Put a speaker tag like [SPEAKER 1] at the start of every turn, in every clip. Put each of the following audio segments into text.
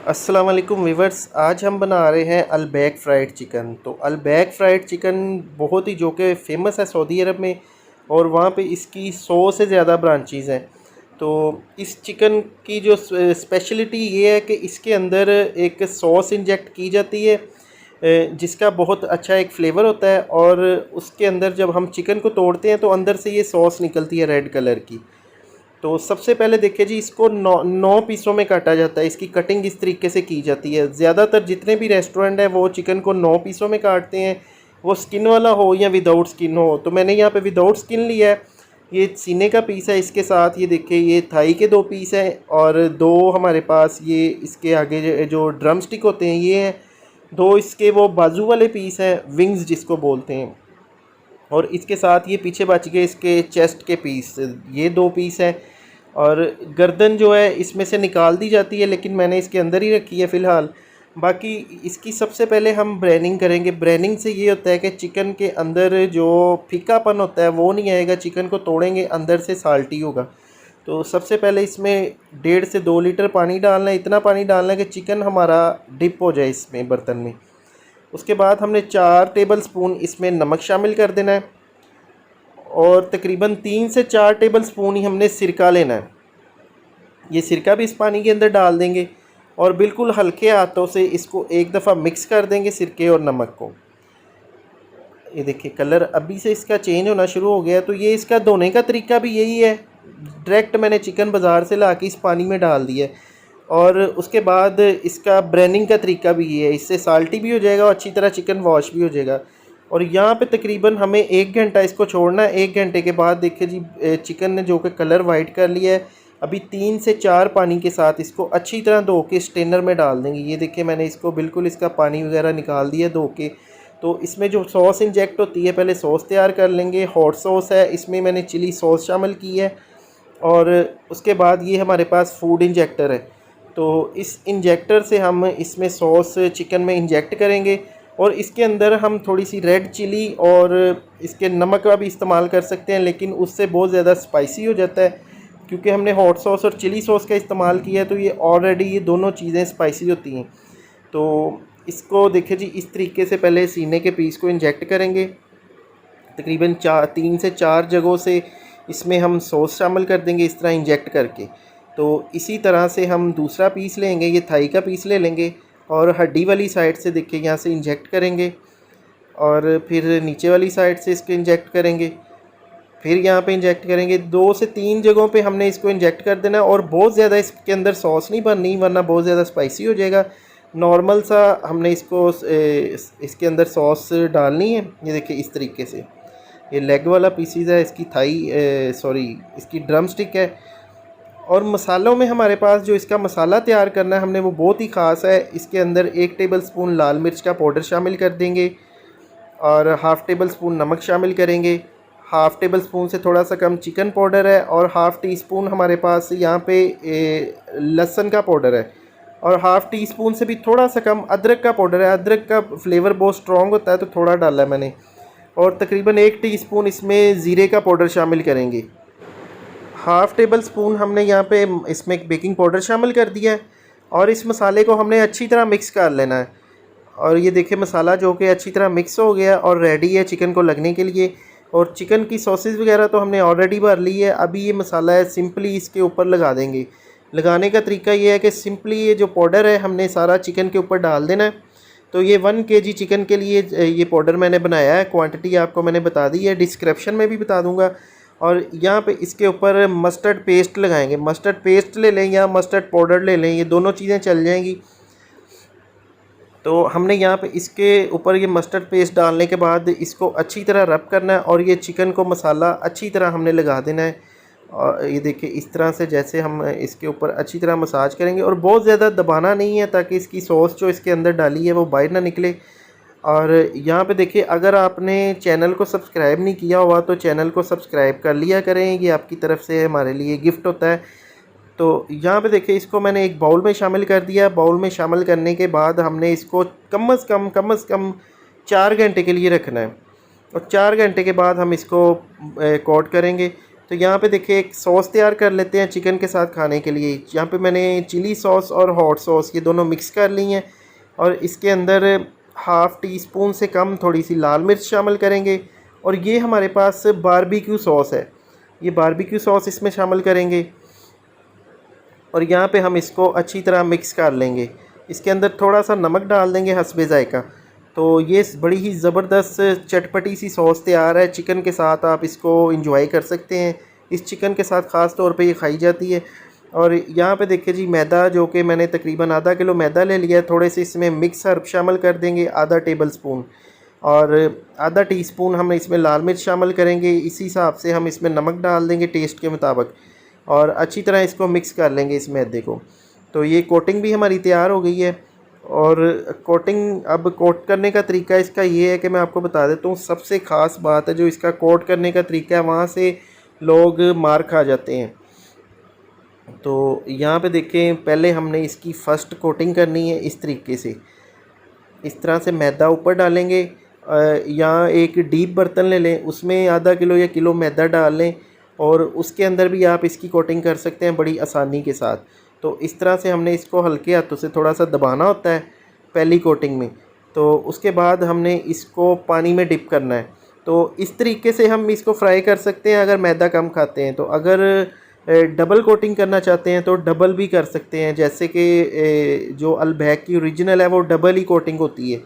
[SPEAKER 1] अस्सलाम वालेकुम वीवर्स। आज हम बना रहे हैं अलबैक फ़्राइड चिकन। तो अलबैक फ़्राइड चिकन बहुत ही जो कि फ़ेमस है सऊदी अरब में, और वहाँ पे इसकी 100 से ज़्यादा ब्रांचेज़ हैं। तो इस चिकन की जो स्पेशलिटी ये है कि इसके अंदर एक सॉस इंजेक्ट की जाती है, जिसका बहुत अच्छा एक फ़्लेवर होता है। और उसके अंदर जब हम चिकन को तोड़ते हैं तो अंदर से ये सॉस निकलती है रेड कलर की। तो सबसे पहले देखिए जी, इसको 9 पीसों में काटा जाता है। इसकी कटिंग इस तरीके से की जाती है। ज़्यादातर जितने भी रेस्टोरेंट हैं वो चिकन को 9 पीसों में काटते हैं, वो स्किन वाला हो या विदाउट स्किन हो। तो मैंने यहाँ पे विदाउट स्किन लिया है। ये सीने का पीस है। इसके साथ ये देखिए, ये थाई के 2 पीस हैं, और 2 हमारे पास ये इसके आगे जो ड्रम स्टिक होते हैं ये हैं। 2 इसके वो बाजू वाले पीस हैं, विंग्स जिसको बोलते हैं। और इसके साथ ये पीछे बच गए इसके चेस्ट के पीस, ये 2 पीस हैं। और गर्दन जो है इसमें से निकाल दी जाती है, लेकिन मैंने इसके अंदर ही रखी है फ़िलहाल। बाकी इसकी सबसे पहले हम ब्रेनिंग करेंगे। ब्रेनिंग से ये होता है कि चिकन के अंदर जो फीकापन होता है वो नहीं आएगा। चिकन को तोड़ेंगे अंदर से साल्टी होगा। तो सबसे पहले इसमें 1.5 से 2 लीटर पानी डालना है। इतना पानी डालना है कि चिकन हमारा डिप हो जाए इसमें बर्तन में। उसके बाद हमने 4 टेबल स्पून इसमें नमक शामिल कर देना है, और तकरीबन 3 से 4 टेबल स्पून ही हमने सिरका लेना है। ये सिरका भी इस पानी के अंदर डाल देंगे, और बिल्कुल हल्के हाथों से इसको एक दफ़ा मिक्स कर देंगे सिरके और नमक को। ये देखिए, कलर अभी से इसका चेंज होना शुरू हो गया। तो ये इसका धोने का तरीका भी यही है। डायरेक्ट मैंने चिकन बाज़ार से ला के इस पानी में डाल दिया है। और उसके बाद इसका ब्रेनिंग का तरीका भी ये है। इससे साल्टी भी हो जाएगा और अच्छी तरह चिकन वॉश भी हो जाएगा। और यहाँ पे तकरीबन हमें 1 घंटा इसको छोड़ना है। 1 घंटे के बाद देखिए जी, चिकन ने जो कि कलर वाइट कर लिया है। अभी 3 से 4 पानी के साथ इसको अच्छी तरह धो के स्ट्रेनर में डाल देंगे। ये देखिए, मैंने इसको बिल्कुल इसका पानी वगैरह निकाल दिया धो के। तो इसमें जो सॉस इंजेक्ट होती है, पहले सॉस तैयार कर लेंगे। हॉट सॉस है, इसमें मैंने चिली सॉस शामिल की है। और उसके बाद ये हमारे पास फूड इंजेक्टर है। तो इस इंजेक्टर से हम इसमें सॉस चिकन में इंजेक्ट करेंगे, और इसके अंदर हम थोड़ी सी रेड चिली और इसके नमक का भी इस्तेमाल कर सकते हैं, लेकिन उससे बहुत ज़्यादा स्पाइसी हो जाता है। क्योंकि हमने हॉट सॉस और चिली सॉस का इस्तेमाल किया है, तो ये ऑलरेडी ये दोनों चीज़ें स्पाइसी होती हैं। तो इसको देखिए जी, इस तरीके से पहले सीने के पीस को इंजेक्ट करेंगे। तकरीबन 3 से 4 जगहों से इसमें हम सॉस शामिल कर देंगे, इस तरह इंजेक्ट करके। तो इसी तरह से हम दूसरा पीस लेंगे, ये थाई का पीस ले लेंगे, और हड्डी वाली साइड से देखिए यहाँ से इंजेक्ट करेंगे, और फिर नीचे वाली साइड से इसको इंजेक्ट करेंगे, फिर यहाँ पे इंजेक्ट करेंगे। 2 से 3 जगहों पे हमने इसको इंजेक्ट कर देना है। और बहुत ज़्यादा इसके अंदर सॉस नहीं भरनी, वरना बहुत ज़्यादा स्पाइसी हो जाएगा। नॉर्मल सा हमने इसको इसके अंदर सॉस डालनी है। ये देखिए, इस तरीके से ये लेग वाला पीसीज है, इसकी थाई सॉरी इसकी ड्रम स्टिक है। और मसालों में हमारे पास जो इसका मसाला तैयार करना है हमने, वो बहुत ही ख़ास है। इसके अंदर 1 टेबल स्पून लाल मिर्च का पाउडर शामिल कर देंगे, और हाफ़ टेबल स्पून नमक शामिल करेंगे। हाफ़ टेबल स्पून से थोड़ा सा कम चिकन पाउडर है, और हाफ़ टी स्पून हमारे पास यहाँ पे लहसुन का पाउडर है, और हाफ़ टी स्पून से भी थोड़ा सा कम अदरक का पाउडर है। अदरक का फ्लेवर बहुत स्ट्रॉन्ग होता है, तो थोड़ा डाला है मैंने। और तकरीबन 1 टीस्पून इसमें ज़ीरे का पाउडर शामिल करेंगे। हाफ़ टेबल स्पून हमने यहाँ पे इसमें बेकिंग पाउडर शामिल कर दिया है, और इस मसाले को हमने अच्छी तरह मिक्स कर लेना है। और ये देखिए, मसाला जो कि अच्छी तरह मिक्स हो गया और रेडी है चिकन को लगने के लिए। और चिकन की सॉसेस वगैरह तो हमने ऑलरेडी भर ली है। अभी ये मसाला है, सिंपली इसके ऊपर लगा देंगे। लगाने का तरीका ये है कि सिंपली ये जो पाउडर है हमने सारा चिकन के ऊपर डाल देना है। तो ये 1 केजी चिकन के लिए ये पाउडर मैंने बनाया है। क्वांटिटी आपको मैंने बता दी है, डिस्क्रिप्शन में भी बता दूंगा। और यहाँ पे इसके ऊपर मस्टर्ड पेस्ट लगाएंगे। मस्टर्ड पेस्ट ले लें या मस्टर्ड पाउडर ले लें, ये दोनों चीज़ें चल जाएंगी। तो हमने यहाँ पे इसके ऊपर ये मस्टर्ड पेस्ट डालने के बाद इसको अच्छी तरह रब करना है, और ये चिकन को मसाला अच्छी तरह हमने लगा देना है। और ये देखिए, इस तरह से जैसे हम इसके ऊपर अच्छी तरह मसाज करेंगे, और बहुत ज़्यादा दबाना नहीं है, ताकि इसकी सॉस जो इसके अंदर डाली है वो बाहर ना निकले। और यहाँ पे देखिए, अगर आपने चैनल को सब्सक्राइब नहीं किया हुआ तो चैनल को सब्सक्राइब कर लिया करें, ये आपकी तरफ से हमारे लिए गिफ्ट होता है। तो यहाँ पे देखिए, इसको मैंने एक बाउल में शामिल कर दिया। बाउल में शामिल करने के बाद हमने इसको कम अज़ कम 4 घंटे के लिए रखना है, और 4 घंटे के बाद हम इसको कोट करेंगे। तो यहाँ पे देखिए एक सॉस तैयार कर लेते हैं चिकन के साथ खाने के लिए। यहाँ पे मैंने चिली सॉस और हॉट सॉस ये दोनों मिक्स कर ली हैं और इसके अंदर हाफ़ टी स्पून से कम थोड़ी सी लाल मिर्च शामिल करेंगे और ये हमारे पास बारबेक्यू सॉस है, ये बारबेक्यू सॉस इसमें शामिल करेंगे और यहाँ पे हम इसको अच्छी तरह मिक्स कर लेंगे। इसके अंदर थोड़ा सा नमक डाल देंगे हस्बे ज़ायका। तो ये बड़ी ही ज़बरदस्त चटपटी सी सॉस तैयार है। चिकन के साथ आप इसको एंजॉय कर सकते हैं, इस चिकन के साथ ख़ास तौर पे ये खाई जाती है। और यहाँ पे देखिए जी मैदा जो कि मैंने तकरीबन आधा किलो मैदा ले लिया है, थोड़े से इसमें मिक्स हर्ब शामिल कर देंगे आधा टेबल स्पून और आधा टीस्पून हम इसमें लाल मिर्च शामिल करेंगे। इसी हिसाब से हम इसमें नमक डाल देंगे टेस्ट के मुताबिक और अच्छी तरह इसको मिक्स कर लेंगे इस मैदे को। तो ये कोटिंग भी हमारी तैयार हो गई है। और कोटिंग अब कोट करने का तरीका इसका ये है कि मैं आपको बता देता हूँ, सबसे ख़ास बात है जो इसका कोट करने का तरीका है, वहाँ से लोग मार खा जाते हैं। तो यहाँ पे देखें पहले हमने इसकी फ़र्स्ट कोटिंग करनी है इस तरीके से, इस तरह से मैदा ऊपर डालेंगे या एक डीप बर्तन ले लें, उसमें आधा किलो या किलो मैदा डाल लें और उसके अंदर भी आप इसकी कोटिंग कर सकते हैं बड़ी आसानी के साथ। तो इस तरह से हमने इसको हल्के हाथों से थोड़ा सा दबाना होता है पहली कोटिंग में। तो उसके बाद हमने इसको पानी में डिप करना है। तो इस तरीके से हम इसको फ्राई कर सकते हैं अगर मैदा कम खाते हैं तो। अगर डबल कोटिंग करना चाहते हैं तो डबल भी कर सकते हैं, जैसे कि जो अलबैक की ओरिजिनल है वो डबल ही कोटिंग होती है।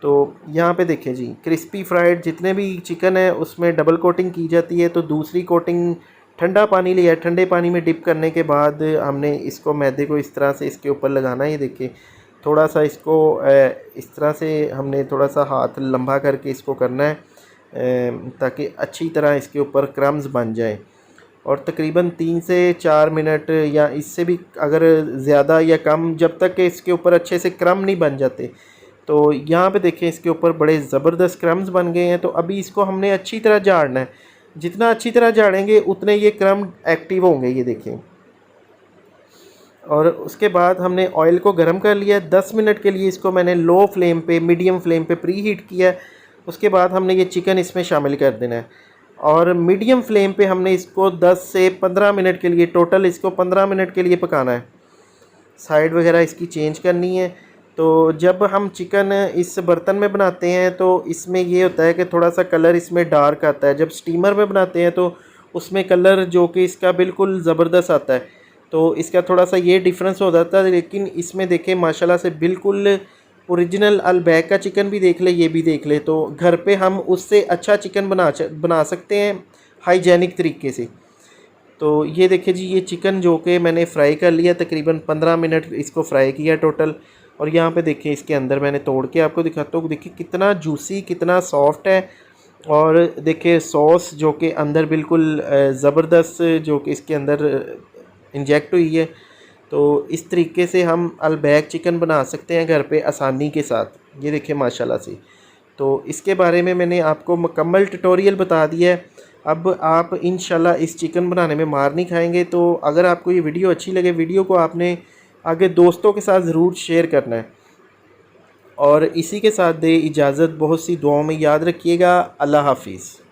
[SPEAKER 1] तो यहाँ पे देखें जी क्रिस्पी फ्राइड जितने भी चिकन है उसमें डबल कोटिंग की जाती है। तो दूसरी कोटिंग ठंडा पानी लिया है, ठंडे पानी में डिप करने के बाद हमने इसको मैदे को इस तरह से इसके ऊपर लगाना है। ये देखिए थोड़ा सा इसको इस तरह से हमने थोड़ा सा हाथ लंबा करके इसको करना है ताकि अच्छी तरह इसके ऊपर क्रम्स बन जाए। और तकरीबन 3 से 4 मिनट या इससे भी अगर ज़्यादा या कम, जब तक कि इसके ऊपर अच्छे से क्रम नहीं बन जाते। तो यहाँ पे देखें इसके ऊपर बड़े ज़बरदस्त क्रम्स बन गए हैं। तो अभी इसको हमने अच्छी तरह झाड़ना है, जितना अच्छी तरह झाड़ेंगे उतने ये क्रम एक्टिव होंगे, ये देखें। और उसके बाद हमने ऑयल को गर्म कर लिया, 10 मिनट के लिए इसको मैंने लो फ्लेम पे मीडियम फ्लेम पे प्री हीट किया। उसके बाद हमने ये चिकन इसमें शामिल कर देना है और मीडियम फ्लेम पे हमने इसको 10 से 15 मिनट के लिए, टोटल इसको 15 मिनट के लिए पकाना है। साइड वगैरह इसकी चेंज करनी है। तो जब हम चिकन इस बर्तन में बनाते हैं तो इसमें ये होता है कि थोड़ा सा कलर इसमें डार्क आता है। जब स्टीमर में बनाते हैं तो उसमें कलर जो कि इसका बिल्कुल ज़बरदस्त आता है। तो इसका थोड़ा सा ये डिफरेंस हो जाता है। लेकिन इसमें देखें माशाल्लाह से बिल्कुल ओरिजिनल अलबैक का चिकन भी देख ले, ये भी देख ले। तो घर पे हम उससे अच्छा चिकन बना सकते हैं हाइजेनिक तरीके से। तो ये देखिए जी ये चिकन जो कि मैंने फ्राई कर लिया, तकरीबन 15 मिनट इसको फ्राई किया टोटल। और यहाँ पे देखिए इसके अंदर मैंने तोड़ के आपको दिखाता हूँ, देखिए कितना जूसी कितना सॉफ्ट है। और देखिए सॉस जो कि अंदर बिल्कुल ज़बरदस्त जो कि इसके अंदर इंजेक्ट हुई है। तो इस तरीके से हम अलबैक चिकन बना सकते हैं घर पे आसानी के साथ। ये देखिए माशाल्लाह से। तो इसके बारे में मैंने आपको मुकम्मल ट्यूटोरियल बता दिया है। अब आप इंशाल्लाह इस चिकन बनाने में मार नहीं खाएंगे। तो अगर आपको ये वीडियो अच्छी लगे, वीडियो को आपने आगे दोस्तों के साथ ज़रूर शेयर करना है। और इसी के साथ दे इजाज़त, बहुत सी दुआओं में याद रखिएगा। अल्लाह हाफिज़।